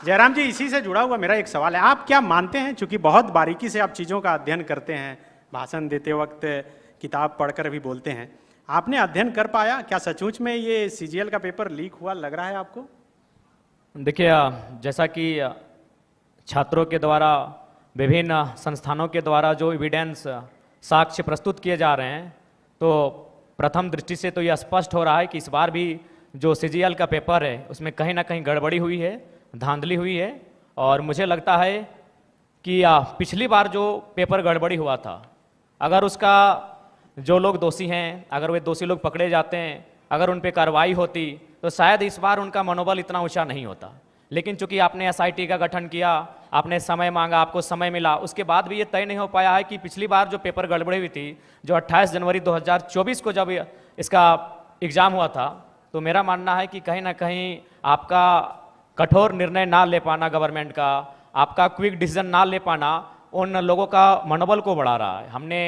जयराम जी, इसी से जुड़ा हुआ मेरा एक सवाल है। आप क्या मानते हैं, चूंकि बहुत बारीकी से आप चीज़ों का अध्ययन करते हैं, भाषण देते वक्त किताब पढ़कर भी बोलते हैं, आपने अध्ययन कर पाया क्या सचमुच में ये सीजीएल का पेपर लीक हुआ लग रहा है आपको? देखिए, जैसा कि छात्रों के द्वारा विभिन्न संस्थानों के द्वारा जो एविडेंस साक्ष्य प्रस्तुत किए जा रहे हैं, तो प्रथम दृष्टि से तो यह स्पष्ट हो रहा है कि इस बार भी जो सीजीएल का पेपर है उसमें कहीं ना कहीं गड़बड़ी हुई है, धांधली हुई है। और मुझे लगता है कि पिछली बार जो पेपर गड़बड़ी हुआ था, अगर उसका जो लोग दोषी हैं, अगर वे दोषी लोग पकड़े जाते हैं, अगर उन पर कार्रवाई होती, तो शायद इस बार उनका मनोबल इतना ऊंचा नहीं होता। लेकिन चूंकि आपने एसआईटी का गठन किया, आपने समय मांगा, आपको समय मिला, उसके बाद भी ये तय नहीं हो पाया है कि पिछली बार जो पेपर गड़बड़ी हुई थी, जो 28 जनवरी 2024 को जब इसका एग्ज़ाम हुआ था, तो मेरा मानना है कि कहीं ना कहीं आपका कठोर निर्णय ना ले पाना गवर्नमेंट का, आपका क्विक डिसीजन ना ले पाना उन लोगों का मनोबल को बढ़ा रहा है। हमने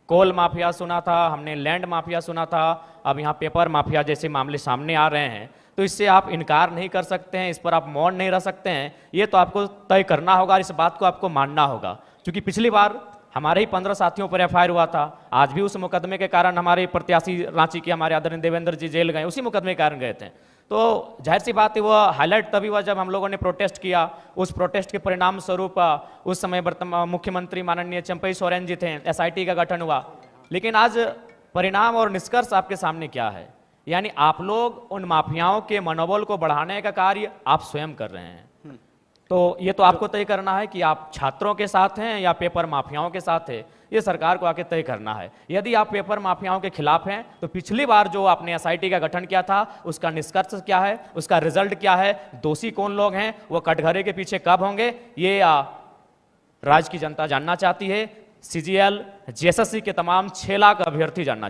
कोल माफिया सुना था, हमने लैंड माफिया सुना था, अब यहाँ पेपर माफिया जैसे मामले सामने आ रहे हैं, तो इससे आप इनकार नहीं कर सकते हैं, इस पर आप मौन नहीं रह सकते हैं। ये तो आपको तय करना होगा, इस बात को आपको मानना होगा। क्योंकि पिछली बार हमारे ही 15 साथियों पर एफआईआर हुआ था, आज भी उस मुकदमे के कारण हमारे प्रत्याशी रांची के हमारे आदरणीय देवेंद्र जी जेल गए, उसी मुकदमे के कारण गए थे। तो जाहिर सी बात है, वह हाईलाइट तभी हुआ जब हम लोगों ने प्रोटेस्ट किया। उस प्रोटेस्ट के परिणाम स्वरूप उस समय वर्तमान मुख्यमंत्री माननीय चंपई सोरेन जी थे, एसआईटी का गठन हुआ। लेकिन आज परिणाम और निष्कर्ष आपके सामने क्या है? यानी आप लोग उन माफियाओं के मनोबल को बढ़ाने का कार्य आप स्वयं कर रहे हैं। तो ये तो आपको तय करना है कि आप छात्रों के साथ हैं या पेपर माफियाओं के साथ है, ये सरकार को आके तय करना है। यदि आप पेपर माफियाओं के खिलाफ हैं, तो पिछली बार जो आपने एसआईटी का गठन किया था, उसका निष्कर्ष क्या है, उसका रिजल्ट क्या है, दोषी कौन लोग हैं, वो कटघरे के पीछे कब होंगे, ये राज्य की जनता जानना चाहती है। सीजीएल जेएसएससी के तमाम 6 लाख अभ्यर्थी जानना चाहते हैं।